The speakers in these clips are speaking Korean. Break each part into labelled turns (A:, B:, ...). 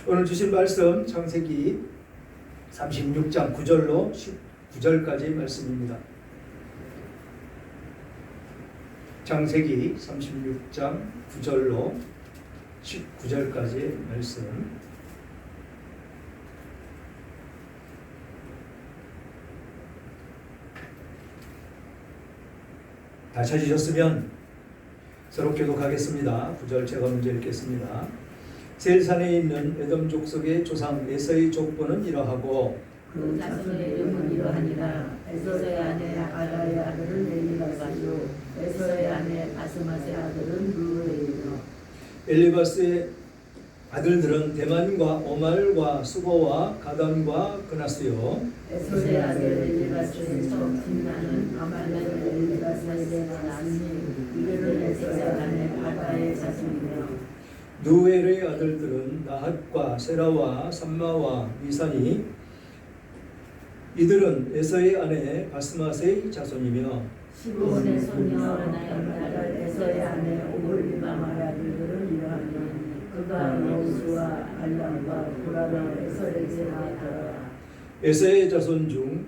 A: 오늘 주신 말씀 창세기 36장 9절로 19절까지의 말씀입니다. 창세기 36장 9절로 19절까지의 말씀. 다 찾으셨으면 서로 교독하겠습니다. 9절 제가 먼저 읽겠습니다. 세일산에 있는 에돔 족속의 조상 에서의 족보는 이러하고
B: 그 자손의 이름은 이러하니라. 에서의 아내 아라의 아들은 엘리바스요 에서의 아내 바스맛의 아들은 루엘이요.
A: 엘리바스의 아들들은 대만과 오말과 수고와 가단과 그나스요.
B: 에서의 아들 엘리바스에서 빛나는 아말렉 엘리바스에게 나왔으니 이들은 에서의 아내 아다의 자손이며
A: 누엘의 아들들은 나핫과 세라와 삼마와 미산이 이들은 에서의 아내 바스맛의 자손이며
B: 시므온의 손녀 나야말 에서의 아내 오홀리바마의 아들들은 이러하니 그가 여우수와 알람과 고라가 에서에게 나왔더라.
A: 에서의 자손 중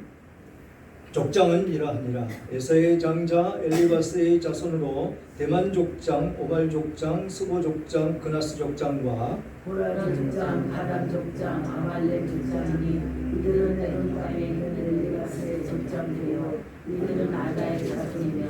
A: 족장은 이러하니라. 에서의 장자 엘리바스의 자손으로 대만 족장, 오말 족장, 스고 족장, 그나스 족장과
B: 고라 족장, 가담 족장, 아말렉 족장이니 이들은 에돔 땅에 있는 엘리바스의 족장이요 이들은 아다의 자손이며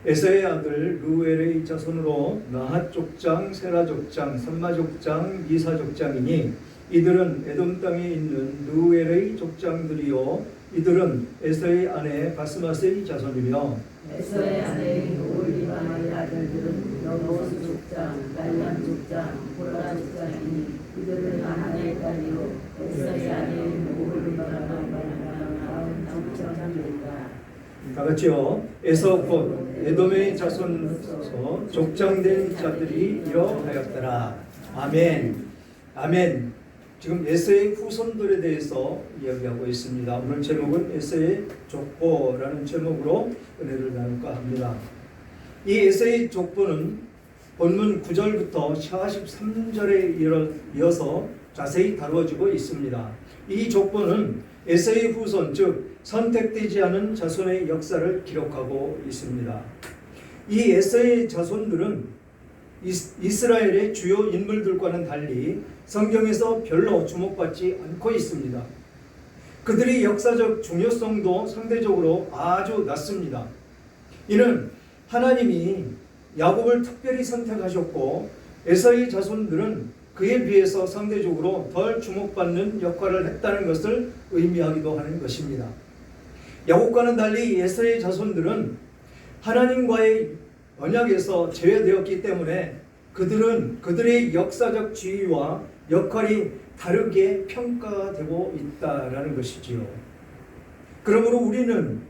A: 에서의 아들 루엘의 자손으로 나핫 족장, 세라 족장, 삼마 족장, 미사 족장이니 이들은 에돔 땅에 있는 루엘의 족장들이요 이들은 에서의 아내 바스맛의 자손이며
B: 에서의 아내인 오홀리바마의 아들들은 여보스 족장, 말람 족장, 고라 족장이니 이들은 아나의 딸이요 에서의 아내인 오홀리바마가 말람 족장이니라.
A: 다 같이요. 에서 곧 에돔의 자손에서 족장된 자들이 이러하였더라. 아멘. 아멘. 지금 에서의 후손들에 대해서 이야기하고 있습니다. 오늘 제목은 에서의 족보라는 제목으로 은혜를 나눌까 합니다. 이 에서의 족보는 본문 9절부터 43절에 이어서 자세히 다루어지고 있습니다. 이 족보는 에서의 후손, 즉 선택되지 않은 자손의 역사를 기록하고 있습니다. 이 에서의 자손들은 이스라엘의 주요 인물들과는 달리 성경에서 별로 주목받지 않고 있습니다. 그들의 역사적 중요성도 상대적으로 아주 낮습니다. 이는 하나님이 야곱을 특별히 선택하셨고 에서의 자손들은 그에 비해서 상대적으로 덜 주목받는 역할을 했다는 것을 의미하기도 하는 것입니다. 야곱과는 달리 에서의 자손들은 하나님과의 언약에서 제외되었기 때문에 그들은 그들의 역사적 지위와 역할이 다르게 평가되고 있다라는 것이지요. 그러므로 우리는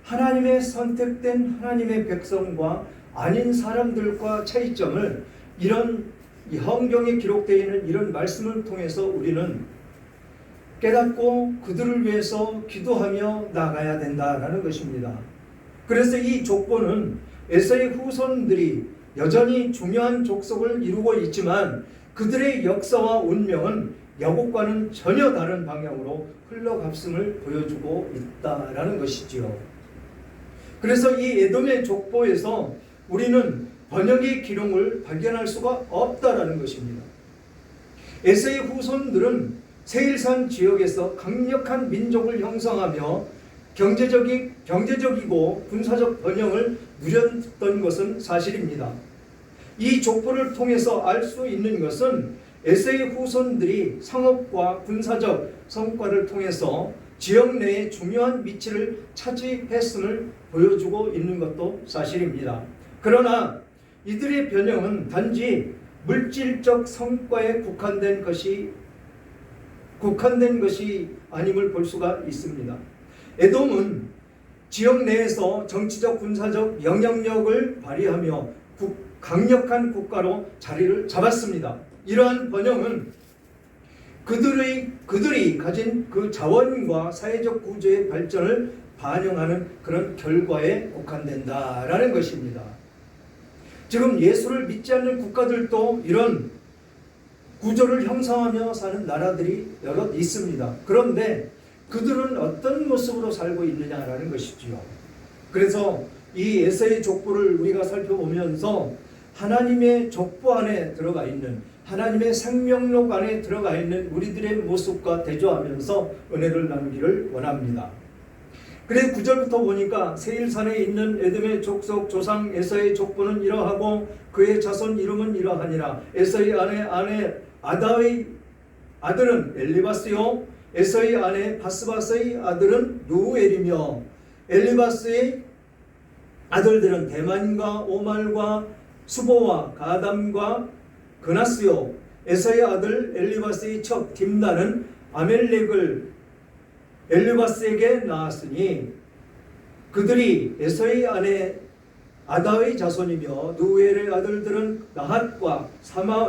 A: 하나님의 선택된 하나님의 백성과 아닌 사람들과 차이점을 이런 성경에 기록되어 있는 이런 말씀을 통해서 우리는 깨닫고 그들을 위해서 기도하며 나가야 된다라는 것입니다. 그래서 이 족보는 에서의 후손들이 여전히 중요한 족속을 이루고 있지만 그들의 역사와 운명은 야곱과는 전혀 다른 방향으로 흘러갔음을 보여주고 있다라는 것이지요. 그래서 이 에돔의 족보에서 우리는 번역의 기록을 발견할 수가 없다라는 것입니다. 에서의 후손들은 세일산 지역에서 강력한 민족을 형성하며 경제적이고 군사적 번영을 누렸던 것은 사실입니다. 이 족보를 통해서 알 수 있는 것은 에서의 후손들이 상업과 군사적 성과를 통해서 지역 내에 중요한 위치를 차지했음을 보여주고 있는 것도 사실입니다. 그러나 이들의 변형은 단지 물질적 성과에 국한된 것이 아님을 볼 수가 있습니다. 에돔은 지역 내에서 정치적 군사적 영향력을 발휘하며 강력한 국가로 자리를 잡았습니다. 이러한 번영은 그들이 가진 그 자원과 사회적 구조의 발전을 반영하는 그런 결과에 국한된다라는 것입니다. 지금 예수를 믿지 않는 국가들도 이런 구조를 형성하며 사는 나라들이 여럿 있습니다. 그런데 그들은 어떤 모습으로 살고 있느냐라는 것이지요. 그래서 이 에서의 족보를 우리가 살펴보면서 하나님의 족보 안에 들어가 있는, 하나님의 생명록 안에 들어가 있는 우리들의 모습과 대조하면서 은혜를 나누기를 원합니다. 그래서 9절부터 보니까 세일산에 있는 에돔의 족속 조상 에서의 족보는 이러하고 그의 자손 이름은 이러하니라. 에서의 아내 아다의 아들은 엘리바스요, 에서의 아내 바스바스의 아들은 누엘이며, 엘리바스의 아들들은 대만과 오말과 수보와 가담과 그나스요, 에서의 아들 엘리바스의 척 딥나는 아멜렉을 엘리바스에게 낳았으니 그들이 에서의 아내 아다의 자손이며, 누엘의 아들들은 나핫과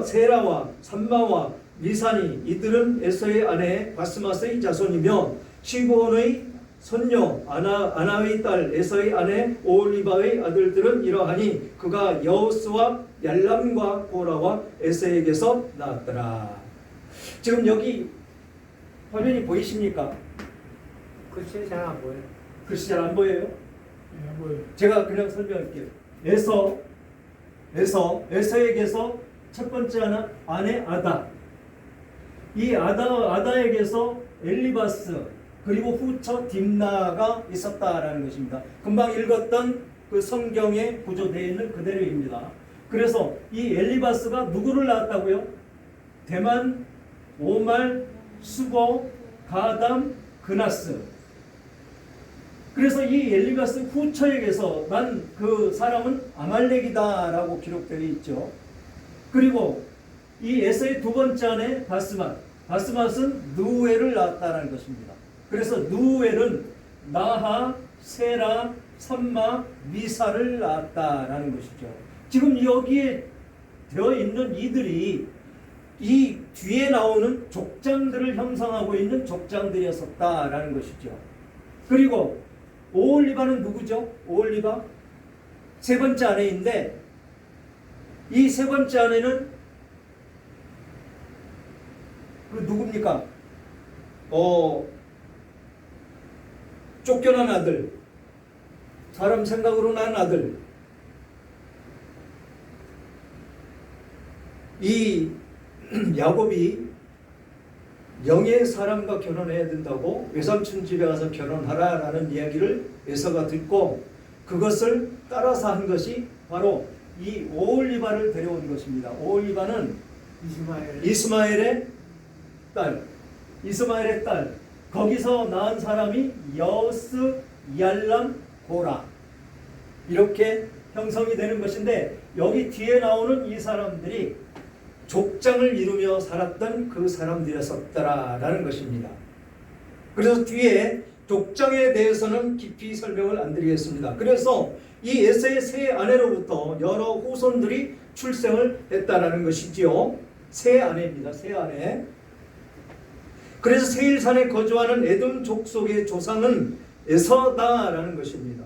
A: 세라와 삼마와 미산이, 이들은 에서의 아내 바스마스의 자손이며, 시브온의 손녀 아나의 딸 에서의 아내 오홀리바의 아들들은 이러하니 그가 여호스와 얄람과 고라와 에서에게서 낳았더라. 지금 여기 화면이 보이십니까?
C: 글씨 잘 안 보여요.
A: 글씨 잘 안 보여요?
C: 안 보여요.
A: 제가 그냥 설명할게요. 에서에게서 첫 번째 아내 아다, 이 아다에게서 엘리바스, 그리고 후처 딥나가 있었다라는 것입니다. 금방 읽었던 그 성경에 구조되어 있는 그대로입니다. 그래서 이 엘리바스가 누구를 낳았다고요? 대만, 오말, 수보, 가담, 그나스. 그래서 이 엘리바스 후처에게서 난 그 사람은 아말렉이다라고 기록되어 있죠. 그리고 이 에서의 두 번째 아내 바스맛은 누엘을 낳았다는 것입니다. 그래서 누엘은 나하, 세라, 삼마, 미사를 낳았다라는 것이죠. 지금 여기에 되어 있는 이들이 이 뒤에 나오는 족장들을 형성하고 있는 족장들이었었다라는 것이죠. 그리고 오홀리바는 누구죠? 오홀리바 세 번째 아내인데, 이 세 번째 아내는 그 누굽니까? 쫓겨난 아들, 사람 생각으로 난 아들, 이 야곱이 영의 사람과 결혼해야 된다고 외삼촌 집에 가서 결혼하라라는 이야기를 에서가 듣고 그것을 따라서 한 것이 바로 이 오홀리바를 데려온 것입니다. 오홀리바는 이스마엘의 딸, 거기서 낳은 사람이 여호스, 얄람, 고라, 이렇게 형성이 되는 것인데, 여기 뒤에 나오는 이 사람들이 족장을 이루며 살았던 그 사람들이었었다라는 것입니다. 그래서 뒤에 족장에 대해서는 깊이 설명을 안 드리겠습니다. 그래서 이 에서의 세 아내로부터 여러 후손들이 출생을 했다라는 것이지요. 세 아내입니다. 세 아내. 그래서 세일산에 거주하는 에돔 족속의 조상은 에서다라는 것입니다.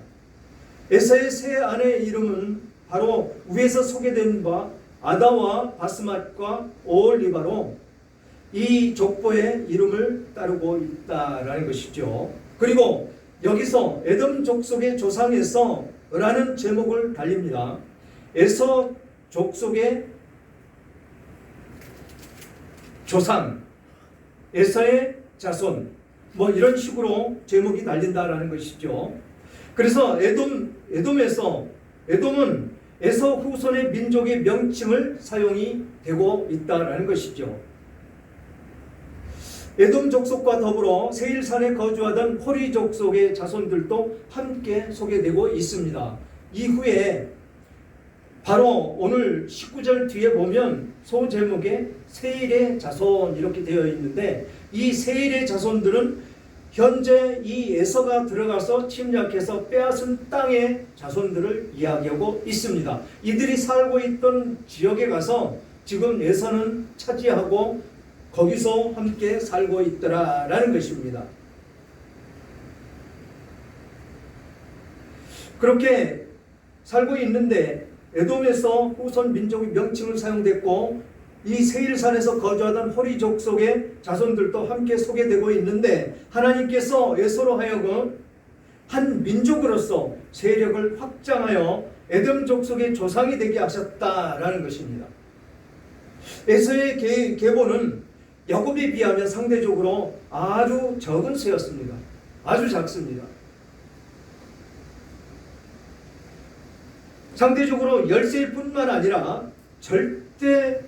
A: 에서의 세 아내의 이름은 바로 위에서 소개된 바 아다와 바스맛과 오홀리바로 이 족보의 이름을 따르고 있다라는 것이죠. 그리고 여기서 에돔 족속의 조상에서 라는 제목을 달립니다. 에서 족속의 조상, 에서의 자손, 뭐 이런 식으로 제목이 달린다라는 것이죠. 그래서 에돔은 에서 후손의 민족의 명칭을 사용이 되고 있다라는 것이죠. 에돔 족속과 더불어 세일산에 거주하던 호리 족속의 자손들도 함께 소개되고 있습니다. 이후에 바로 오늘 19절 뒤에 보면 소제목에 세일의 자손 이렇게 되어 있는데, 이 세일의 자손들은 현재 이 에서가 들어가서 침략해서 빼앗은 땅의 자손들을 이야기하고 있습니다. 이들이 살고 있던 지역에 가서 지금 에서는 차지하고 거기서 함께 살고 있더라라는 것입니다. 그렇게 살고 있는데 에돔에서 후손 민족의 명칭을 사용됐고, 이 세일산에서 거주하던 호리 족속의 자손들도 함께 소개되고 있는데 하나님께서 에서로 하여금 한 민족으로서 세력을 확장하여 에돔 족속의 조상이 되게 하셨다라는 것입니다. 에서의 계보는 야곱에 비하면 상대적으로 아주 적은 수였습니다. 아주 작습니다. 상대적으로 열세일 뿐만 아니라 절대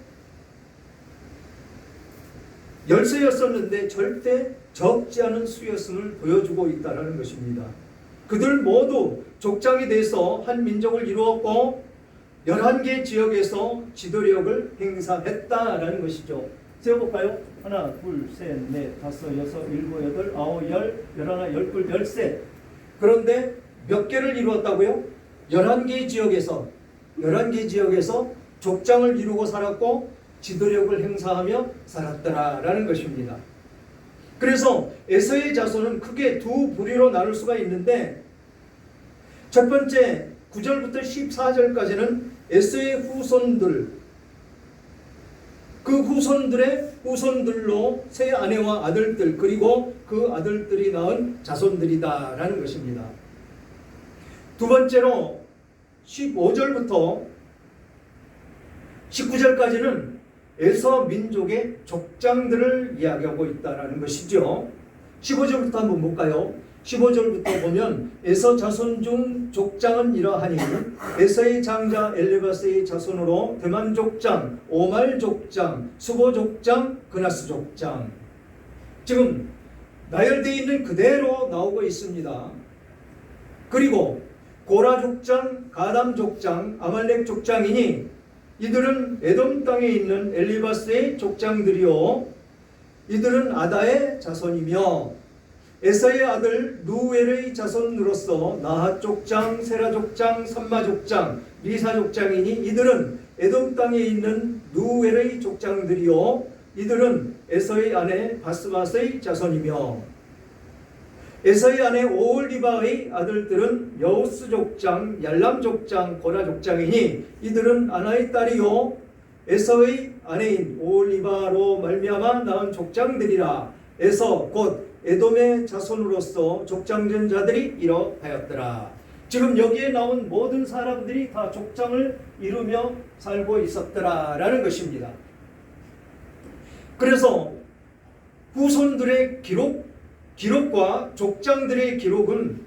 A: 열세였었는데 절대 적지 않은 수였음을 보여주고 있다는 것입니다. 그들 모두 족장에 대해서 한 민족을 이루었고 11개 지역에서 지도력을 행사했다라는 것이죠. 세어볼까요? 하나, 둘, 셋, 넷, 다섯, 여섯, 일곱, 여덟, 아홉, 열, 열하나, 열둘, 열셋. 그런데 몇 개를 이루었다고요? 11개 지역에서 족장을 이루고 살았고 지도력을 행사하며 살았더라라는 것입니다. 그래서 에서의 자손은 크게 두 부류로 나눌 수가 있는데 첫 번째 9절부터 14절까지는 에서의 후손들, 그 후손들의 후손들로 세 아내와 아들들 그리고 그 아들들이 낳은 자손들이다라는 것입니다. 두 번째로 15절부터 19절까지는 에서 민족의 족장들을 이야기하고 있다는 것이죠. 15절부터 한번 볼까요? 15절부터 보면 에서 자손 중 족장은 이러하니 에서의 장자 엘리바스의 자손으로 대만 족장, 오말 족장, 수보 족장, 그나스 족장. 지금 나열되어 있는 그대로 나오고 있습니다. 그리고 고라 족장, 가담 족장, 아말렉 족장이니 이들은 에돔 땅에 있는 엘리바스의 족장들이요 이들은 아다의 자손이며 에서의 아들 누엘의 자손으로서 나핫 족장, 세라 족장, 삼마 족장, 리사 족장이니 이들은 에돔 땅에 있는 누엘의 족장들이요 이들은 에서의 아내 바스맛의 자손이며 에서의 아내 오홀리바의 아들들은 여우스 족장, 얄람 족장, 고라 족장이니 이들은 아나의 딸이요 에서의 아내인 오홀리바로 말미암아 낳은 족장들이라. 에서 곧 에돔의 자손으로서 족장된 자들이 이러하였더라. 지금 여기에 나온 모든 사람들이 다 족장을 이루며 살고 있었더라라는 것입니다. 그래서 후손들의 기록과 족장들의 기록은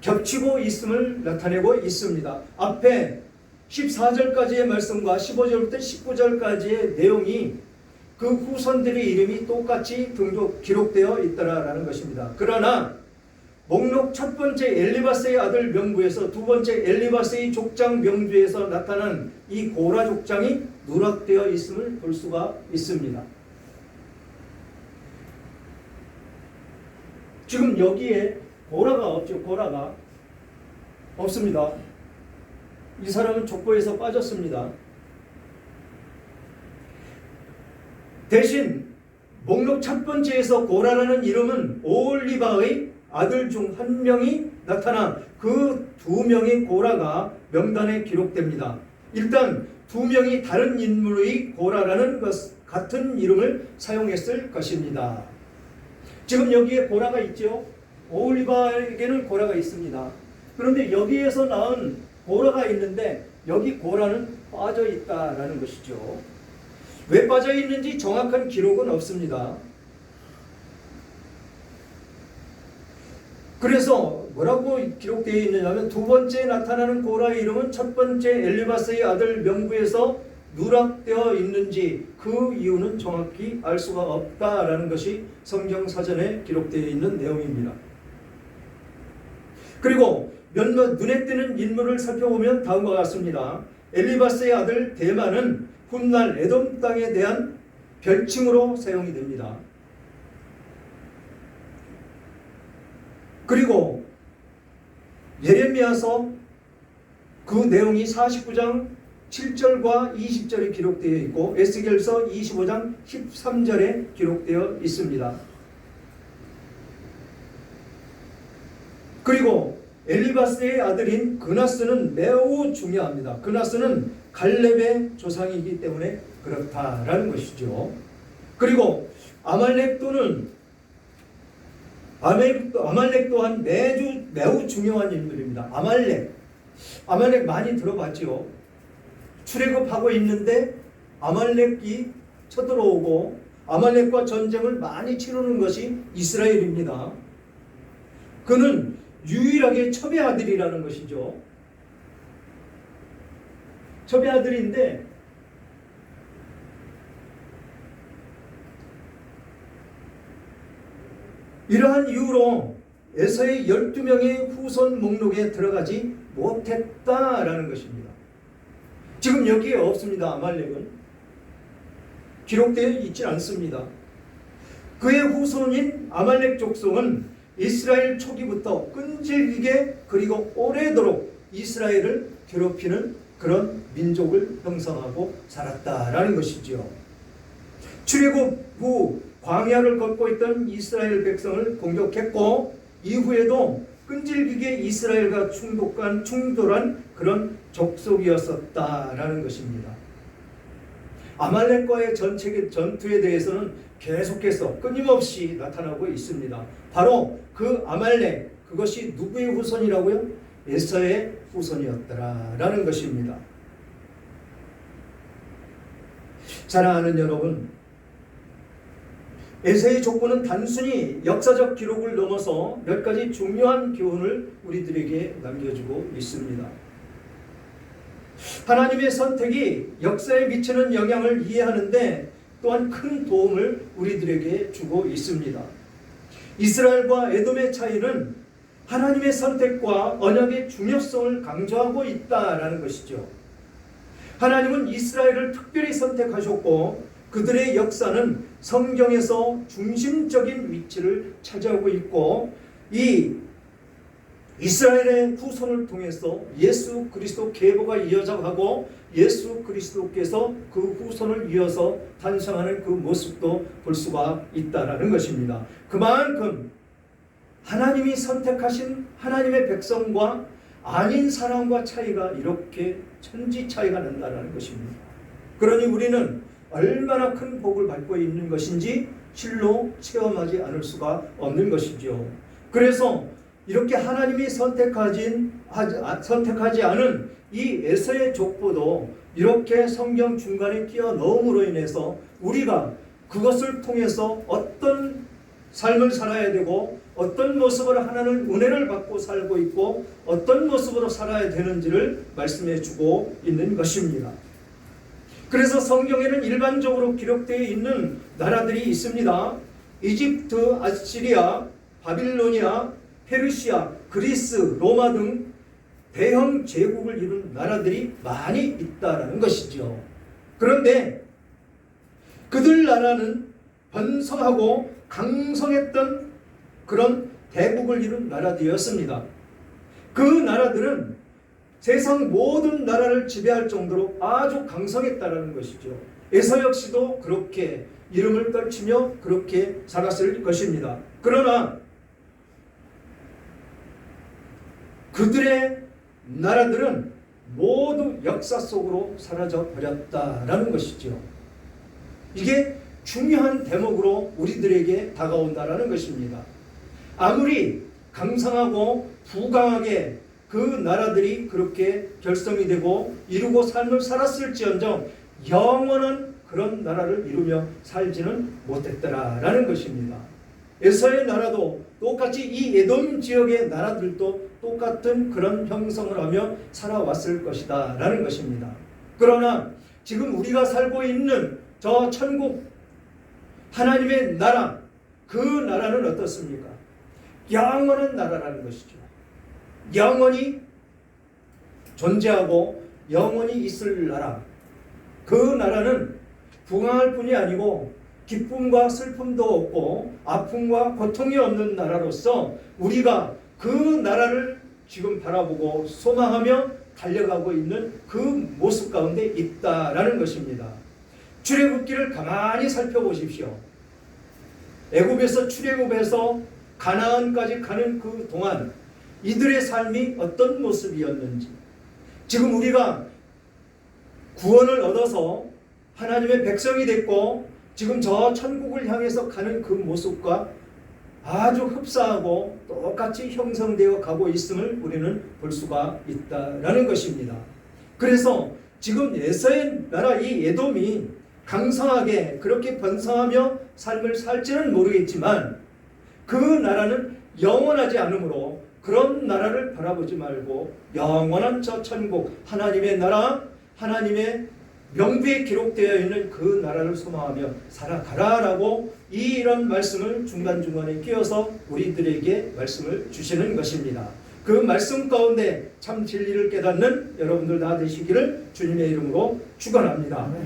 A: 겹치고 있음을 나타내고 있습니다. 앞에 14절까지의 말씀과 15절부터 19절까지의 내용이 그 후손들의 이름이 똑같이 기록되어 있더라라는 것입니다. 그러나 목록 첫 번째 엘리바스의 아들 명부에서 두 번째 엘리바스의 족장 명주에서 나타난 이 고라 족장이 누락되어 있음을 볼 수가 있습니다. 지금 여기에 고라가 없죠. 고라가 없습니다. 이 사람은 족보에서 빠졌습니다. 대신 목록 첫 번째에서 고라라는 이름은 오홀리바의 아들 중 한 명이 나타나 그 두 명의 고라가 명단에 기록됩니다. 일단 두 명이 다른 인물의 고라라는 같은 이름을 사용했을 것입니다. 지금 여기에 고라가 있죠. 오홀리바에게는 고라가 있습니다. 그런데 여기에서 낳은 고라가 있는데 여기 고라는 빠져 있다라는 것이죠. 왜 빠져 있는지 정확한 기록은 없습니다. 그래서 뭐라고 기록되어 있느냐면 두 번째 나타나는 고라의 이름은 첫 번째 엘리바스의 아들 명부에서 누락되어 있는지 그 이유는 정확히 알 수가 없다라는 것이 성경 사전에 기록되어 있는 내용입니다. 그리고 몇몇 눈에 띄는 인물을 살펴보면 다음과 같습니다. 엘리바스의 아들 대만은 훗날 에돔 땅에 대한 별칭으로 사용이 됩니다. 그리고 예레미야서 그 내용이 49장 7절과 20절에 기록되어 있고 에스겔서 25장 13절에 기록되어 있습니다. 그리고 엘리바스의 아들인 그나스는 매우 중요합니다. 그나스는 갈렙의 조상이기 때문에 그렇다라는 것이죠. 그리고 아말렉 또한 매우 중요한 인물입니다. 아말렉 많이 들어봤죠. 출애굽하고 있는데 아말렉이 쳐들어오고 아말렉과 전쟁을 많이 치르는 것이 이스라엘입니다. 그는 유일하게 첩의 아들이라는 것이죠. 첩의 아들인데 이러한 이유로 에서의 12명의 후손 목록에 들어가지 못했다라는 것입니다. 지금 여기에 없습니다. 아말렉은 기록되어 있지 않습니다. 그의 후손인 아말렉 족속은 이스라엘 초기부터 끈질기게 그리고 오래도록 이스라엘을 괴롭히는 그런 민족을 형성하고 살았다라는 것이지요. 출애굽 후 광야를 걷고 있던 이스라엘 백성을 공격했고 이후에도 끈질기게 이스라엘과 충돌한 그런 족속이었었다라는 것입니다. 아말렉과의 전투에 대해서는 계속해서 끊임없이 나타나고 있습니다. 바로 그 아말렉, 그것이 누구의 후손이라고요? 에서의 후손이었더라라는 것입니다. 사랑하는 여러분, 에서의 족보는 단순히 역사적 기록을 넘어서 몇 가지 중요한 교훈을 우리들에게 남겨주고 있습니다. 하나님의 선택이 역사에 미치는 영향을 이해하는데 또한 큰 도움을 우리들에게 주고 있습니다. 이스라엘과 에돔의 차이는 하나님의 선택과 언약의 중요성을 강조하고 있다라는 것이죠. 하나님은 이스라엘을 특별히 선택하셨고 그들의 역사는 성경에서 중심적인 위치를 차지하고 있고 이 이스라엘의 후손을 통해서 예수 그리스도 계보가 이어져가고 예수 그리스도께서 그 후손을 이어서 탄생하는 그 모습도 볼 수가 있다라는 것입니다. 그만큼 하나님이 선택하신 하나님의 백성과 아닌 사람과 차이가 이렇게 천지 차이가 난다는 것입니다. 그러니 우리는 얼마나 큰 복을 받고 있는 것인지 실로 체험하지 않을 수가 없는 것이죠. 그래서 이렇게 하나님이 선택하지 않은 이 에서의 족보도 이렇게 성경 중간에 끼어넣음으로 인해서 우리가 그것을 통해서 어떤 삶을 살아야 되고 어떤 모습으로 하나님 은혜를 받고 살고 있고 어떤 모습으로 살아야 되는지를 말씀해 주고 있는 것입니다. 그래서 성경에는 일반적으로 기록되어 있는 나라들이 있습니다. 이집트, 아시리아, 바빌로니아, 페르시아, 그리스, 로마 등 대형 제국을 이룬 나라들이 많이 있다는 것이죠. 그런데 그들 나라는 번성하고 강성했던 그런 대국을 이룬 나라들이었습니다. 그 나라들은 세상 모든 나라를 지배할 정도로 아주 강성했다는 것이죠. 에서 역시도 그렇게 이름을 떨치며 그렇게 살았을 것입니다. 그러나 그들의 나라들은 모두 역사 속으로 사라져 버렸다라는 것이죠. 이게 중요한 대목으로 우리들에게 다가온다라는 것입니다. 아무리 강성하고 부강하게 그 나라들이 그렇게 결성이 되고 이루고 삶을 살았을지언정 영원한 그런 나라를 이루며 살지는 못했더라라는 것입니다. 에서의 나라도 똑같이 이 에돔 지역의 나라들도 똑같은 그런 형성을 하며 살아왔을 것이다 라는 것입니다. 그러나 지금 우리가 살고 있는 저 천국 하나님의 나라, 그 나라는 어떻습니까? 영원한 나라라는 것이죠. 영원히 존재하고 영원히 있을 나라. 그 나라는 부강할 뿐이 아니고 기쁨과 슬픔도 없고 아픔과 고통이 없는 나라로서 우리가 그 나라를 지금 바라보고 소망하며 달려가고 있는 그 모습 가운데 있다라는 것입니다. 출애굽기를 가만히 살펴보십시오. 애굽에서 출애굽해서 가나안까지 가는 그 동안 이들의 삶이 어떤 모습이었는지, 지금 우리가 구원을 얻어서 하나님의 백성이 됐고 지금 저 천국을 향해서 가는 그 모습과 아주 흡사하고 똑같이 형성되어 가고 있음을 우리는 볼 수가 있다라는 것입니다. 그래서 지금 에서의 나라 이 에돔이 강성하게 그렇게 번성하며 삶을 살지는 모르겠지만 그 나라는 영원하지 않으므로 그런 나라를 바라보지 말고 영원한 저 천국 하나님의 나라 하나님의 명부에 기록되어 있는 그 나라를 소망하며 살아가라라고 이런 말씀을 중간중간에 끼어서 우리들에게 말씀을 주시는 것입니다. 그 말씀 가운데 참 진리를 깨닫는 여러분들 다 되시기를 주님의 이름으로 축원합니다.